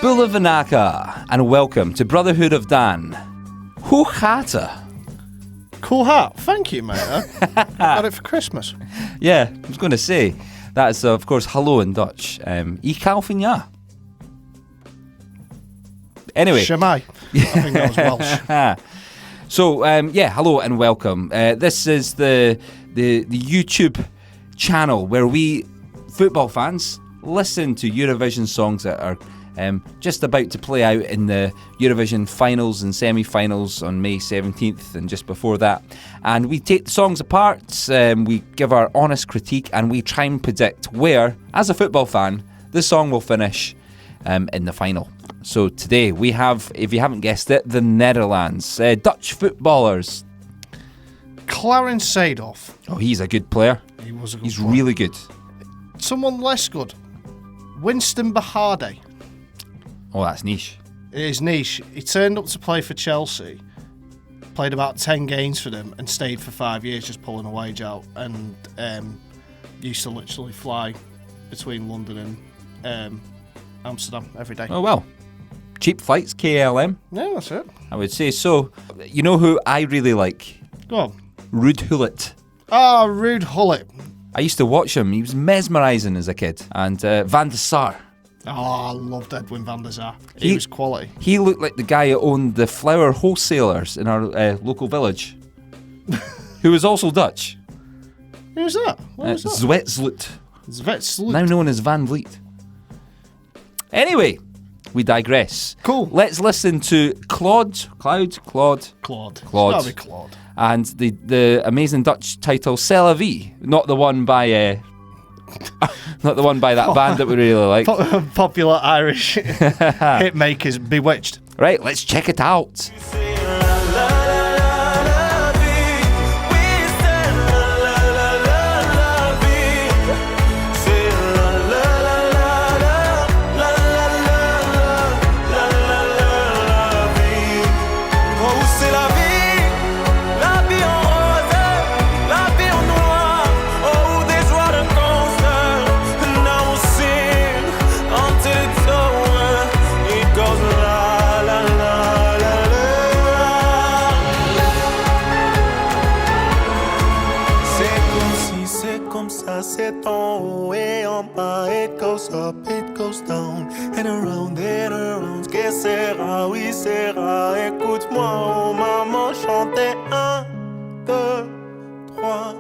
Bulavanaka, and welcome to Brotherhood of Dan. Hoe gaat het? Cool hat. Thank you, mate. I got it for Christmas. Yeah, I was going to say, that is, of course, hello in Dutch. I hou van ja. Anyway. Shemai. I think that was Welsh. So, hello and welcome. This is the YouTube channel where we, football fans, listen to Eurovision songs that are just about to play out in the Eurovision finals and semi-finals on May 17th and just before that. And we take the songs apart, we give our honest critique, and we try and predict where, as a football fan, the song will finish in the final. So today we have, if you haven't guessed it, the Netherlands. Dutch footballers. Clarence Seedorf. Oh, he's a good player. He was a good He's player. really good. Someone less good. Winston Bahade. Oh, that's niche. It is niche. He turned up to play for Chelsea, played about 10 games for them, and stayed for 5 years just pulling a wage out, and used to literally fly between London and Amsterdam every day. Oh, well. Cheap flights, KLM. Yeah, that's it. I would say so. You know who I really like? Go on. Ruud Gullit. Ah, Ruud Gullit. I used to watch him. He was mesmerising as a kid. And Van der Sar. Oh, I loved Edwin van der Sar. He was quality. He looked like the guy who owned the flower wholesalers in our local village, who was also Dutch. Who was that? What was that? Zwetsloot. Zwetsloot. Now known as Van Vliet. Anyway, we digress. Cool. Let's listen to Claude. It's gotta be Claude. And the amazing Dutch title C'est la vie, not the one by that band that we really like. Popular Irish hit makers, Bewitched. Right, let's check it out. C'est en haut et en bas, it goes up, it goes down, and around, que sera, oui sera, écoute-moi, oh maman, chanter 1, 2, 3,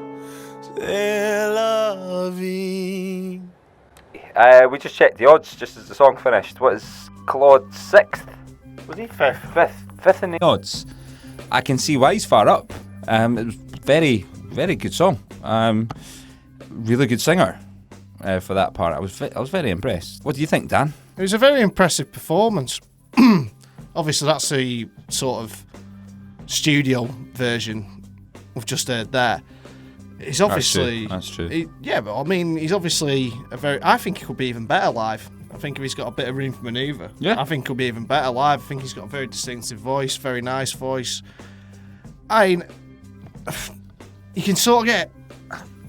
c'est la vie. We just checked the odds just as the song finished. What is Claude 6th? Was he 5th? 5th in the odds. I can see why he's far up. It was very, very good song. Really good singer for that part. I was very impressed. What do you think, Dan? It was a very impressive performance. Obviously, that's the sort of studio version we've just heard there. He's obviously... That's true. But I mean, he's obviously I think he could be even better live. I think if he's got a bit of room for manoeuvre, I think he'll be even better live. I think he's got a very distinctive voice, very nice voice. You can sort of get...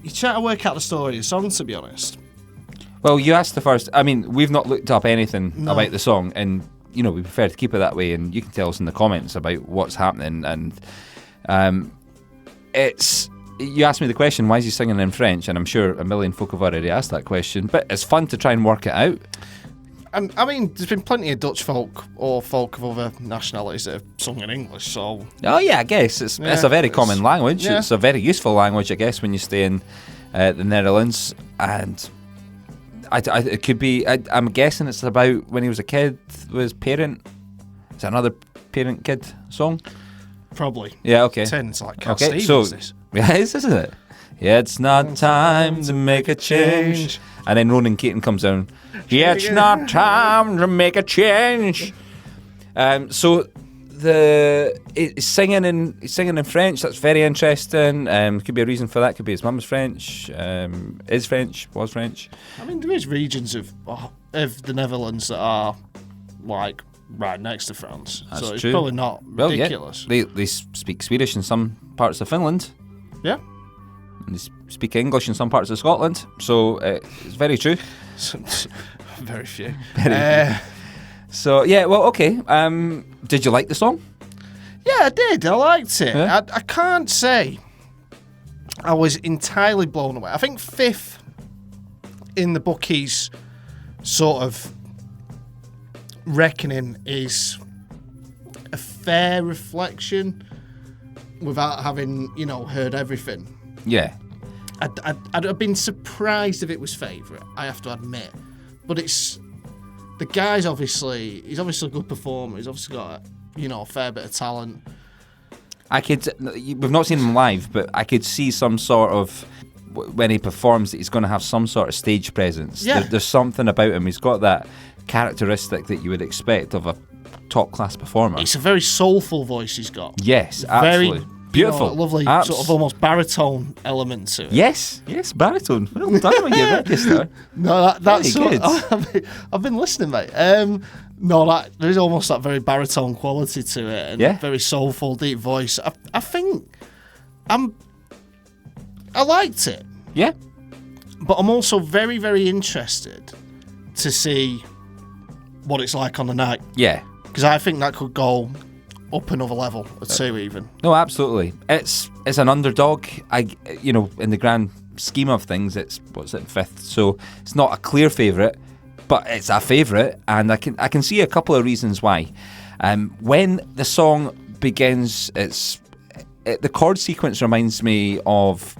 You try to work out the story of the song, to be honest. Well, you asked the first... I mean, we've not looked up anything about the song, and, you know, we prefer to keep it that way, and you can tell us in the comments about what's happening, and it's... You asked me the question, why is he singing in French? And I'm sure a million folk have already asked that question, but it's fun to try and work it out. And I mean, there's been plenty of Dutch folk or folk of other nationalities that have sung in English, so... Oh yeah, I guess. It's a very common language. Yeah. It's a very useful language, I guess, when you stay in the Netherlands. And it could be... I'm guessing it's about when he was a kid, with his parent. Is that another parent-kid song? Probably. Yeah, okay. It's like Cat Okay, Stevens, so... this. Yeah, it is, isn't it? Yeah, it's not time to make a change. And then Ronan Keating comes down. Yeah, it's not time to make a change. So he's singing in French. That's very interesting. Could be a reason for that. Could be his mum's French. Is French. Was French. I mean, there is regions of the Netherlands that are like right next to France. That's so it's true. probably not ridiculous. Yeah. They speak Swedish in some parts of Finland. Yeah. And they speak English in some parts of Scotland. So it's very true. Very few. So yeah, well, okay. Did you like the song? Yeah, I did. I liked it. Yeah. I can't say I was entirely blown away. I think 5th in the bookies sort of reckoning is a fair reflection without having, heard everything. Yeah. I'd have been surprised if it was favourite, I have to admit. But the guy's he's obviously a good performer. He's obviously got, a fair bit of talent. We've not seen him live, but I could see some sort of, when he performs, that he's going to have some sort of stage presence. Yeah. There's something about him. He's got that characteristic that you would expect of a top-class performer. It's a very soulful voice he's got. Yes, absolutely. Very beautiful. Lovely sort of almost baritone element to it. Yes, baritone. Well done on your register. No, that's good. I've been listening, mate. There is almost that very baritone quality to it, and very soulful, deep voice. I think I liked it. Yeah, but I'm also very, very interested to see what it's like on the night. Yeah, because I think that could go up another level or 2 even. No, absolutely. It's an underdog. In the grand scheme of things, it's 5th, so it's not a clear favourite, but it's a favourite, and I can see a couple of reasons why. When the song begins, the chord sequence reminds me of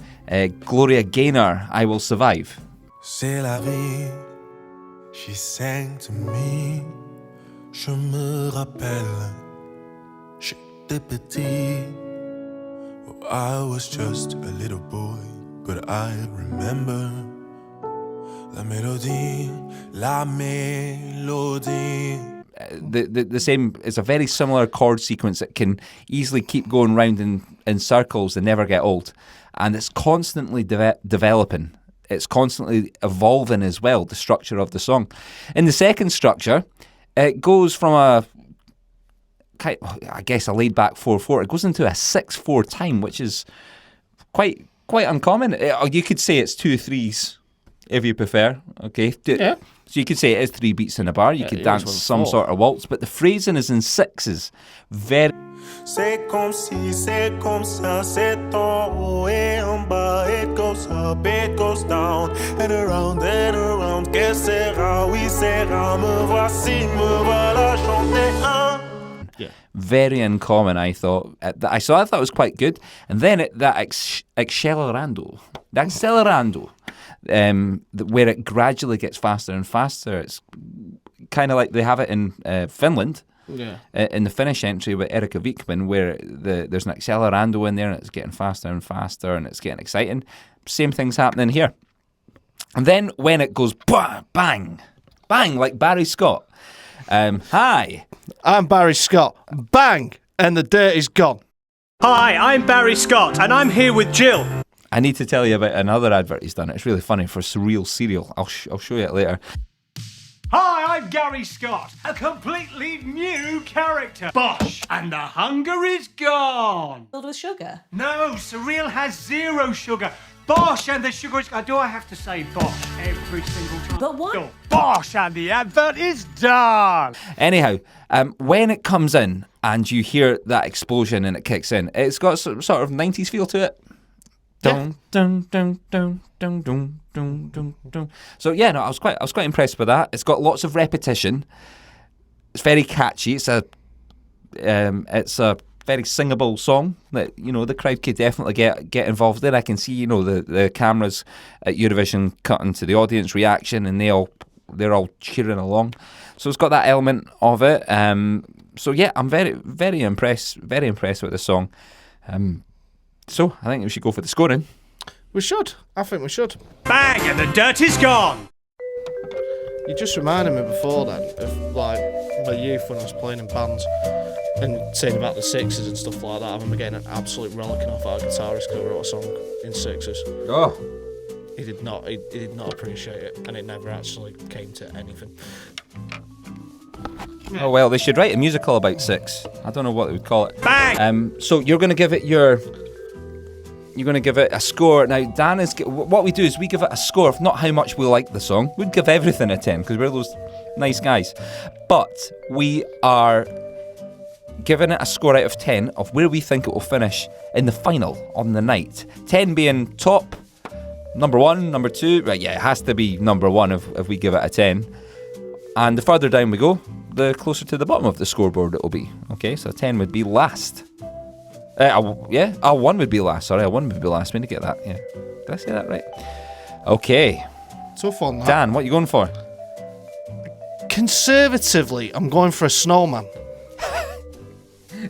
Gloria Gaynor, "I Will Survive." C'est la vie, she sang to me. Je me rappelle, j'étais petit. Oh, I was just a little boy, but I remember la mélodie, la mélodie. The same. It's a very similar chord sequence that can easily keep going round in circles and never get old, and it's constantly developing. It's constantly evolving as well, the structure of the song. In the second structure, it goes from a laid back 4/4. It goes into a 6/4 time, which is quite uncommon. You could say it's 2 3s if you prefer. Okay. Yeah. So you could say it is 3 beats in a bar. You could dance some sort of waltz, but the phrasing is in 6s. Very. C'est comme si, c'est comme ça, c'est en haut et en bas. It goes up, it goes down, and around, que sera, oui sera, me voici, me voilà chanter. Yeah. Very uncommon, I thought. I thought it was quite good. And then that accelerando, where it gradually gets faster and faster. It's kind of like they have it in Finland. Yeah. In the Finnish entry with Erika Wikman, where there's an accelerando in there and it's getting faster and faster and it's getting exciting. Same thing's happening here. And then when it goes bang, like Barry Scott. Hi. I'm Barry Scott. Bang! And the dirt is gone. Hi, I'm Barry Scott and I'm here with Jill. I need to tell you about another advert he's done. It's really funny for Surreal Cereal. I'll show you it later. Hi, I'm Gary Scott, a completely new character. Bosh, and the hunger is gone. Filled with sugar? No, Surreal has 0 sugar. Bosh, and the sugar is gone. Do I have to say bosh every single time? But what? Go. Bosh, and the advert is done. Anyhow, when it comes in and you hear that explosion and it kicks in, it's got some sort of 90s feel to it. Dun, dun, dun, dun, dun, dun, dun, dun, dun. So yeah, no, I was quite impressed with that. It's got lots of repetition. It's very catchy. It's a very singable song that the crowd could definitely get involved in. I can see the cameras at Eurovision cutting to the audience reaction, and they're all cheering along. So it's got that element of it. So yeah, I'm very very impressed with the song. So I think we should go for the scoring. We should. I think we should. Bang, and the dirt is gone. You just reminded me before then of like my youth when I was playing in bands and saying about the 6s and stuff like that. I remember getting an absolute rollicking off our guitarist who wrote a song in 6s. Oh. He did not appreciate it, and it never actually came to anything. Oh well, they should write a musical about 6. I don't know what they would call it. Bang. So you're going to give it a score. Now, Dan what we do is we give it a score of not how much we like the song. We'd give everything a 10 because we're those Nice guys. But we are giving it a score out of 10 of where we think it will finish in the final on the night. 10 being top, number 1, number 2. Right, yeah, it has to be number 1 if we give it a 10. And the further down we go, the closer to the bottom of the scoreboard it will be. Okay, so 10 would be last. 1 would be last. Sorry, a 1 would be last. We need to get that. Yeah, did I say that right? Okay. Tough one, that. Dan, what are you going for? Conservatively, I'm going for a snowman.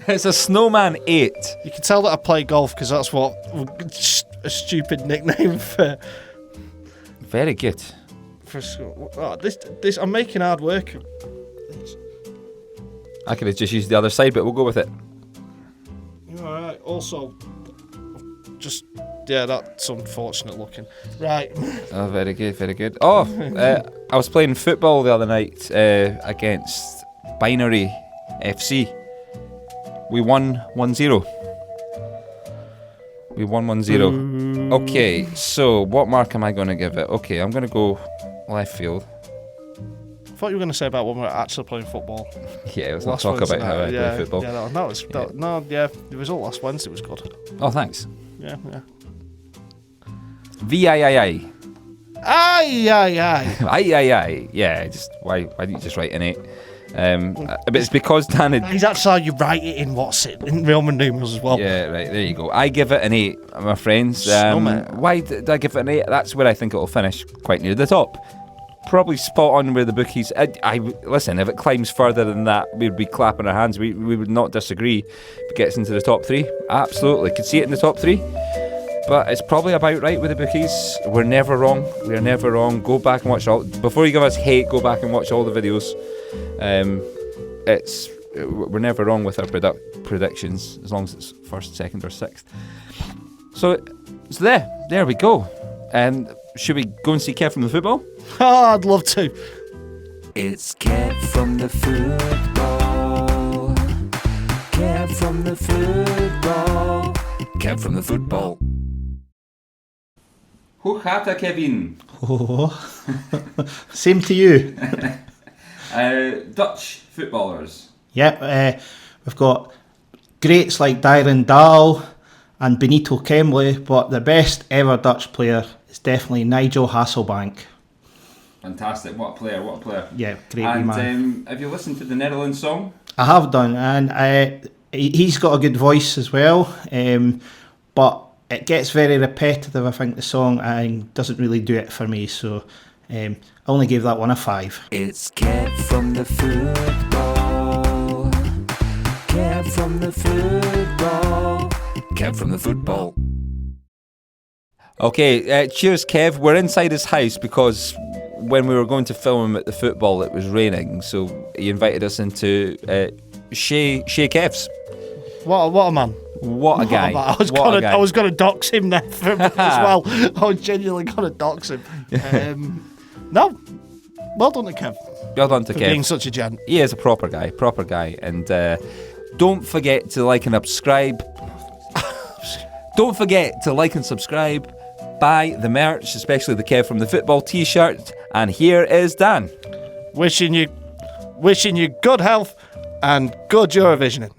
It's a snowman 8. You can tell that I play golf because that's what a stupid nickname for. Very good. This I'm making hard work. I could have just used the other side, but we'll go with it. Alright, also, that's unfortunate looking. Right. Oh, very good, very good. Oh, I was playing football the other night against Binary FC. We won 1-0. We won 1-0. Okay, so what mark am I going to give it? Okay, I'm going to go left field. I thought you were going to say about when we were actually playing football. Yeah, let's not talk about how I play football. Yeah, the result last Wednesday was good. Oh, thanks. Yeah. V-I-I-I. Aye. Aye. Yeah, just why didn't you just write an 8? But it's because Dan had... He's actually how you write it in Roman numerals as well. Yeah, right, there you go. I give it an 8, my friends. Why did I give it an 8? That's where I think it'll finish, quite near the top. Probably spot on where the bookies... Listen, if it climbs further than that, we'd be clapping our hands. We would not disagree. If it gets into the top 3, absolutely. Could see it in the top 3. But it's probably about right with the bookies. We're never wrong. We are never wrong. Go back and watch all... Before you give us hate, go back and watch all the videos. We're never wrong with our predictions, as long as it's first, second, or sixth. So there we go. Should we go and see Kev from the football? Oh, I'd love to. It's Kev from the football. Kev from the football. Kev from the football. Hoe gaat het, Kevin? Oh, same to you. Dutch footballers. Yep, we've got greats like Darren Dahl and Benito Kemley, but the best ever Dutch player is definitely Nigel Hasselbank. Fantastic, what a player. Yeah, great man. And have you listened to the Netherlands song? I have done, and he's got a good voice as well, but it gets very repetitive, I think, the song, and doesn't really do it for me, so I only gave that one a 5. It's Kev from the football. Kev from the football. Kev from the football. Okay, cheers, Kev. We're inside his house because when we were going to film him at the football, it was raining, so he invited us into Shea Kev's. What a man. What a guy. I was gonna dox him there as well. I was genuinely gonna dox him. No, well done to Kev. Well done to Kev. Being such a gent. He is a proper guy. And don't forget to like and subscribe. Don't forget to like and subscribe. Buy the merch, especially the Kev from the football t-shirt. And here is Dan. Wishing you good health and good Eurovision.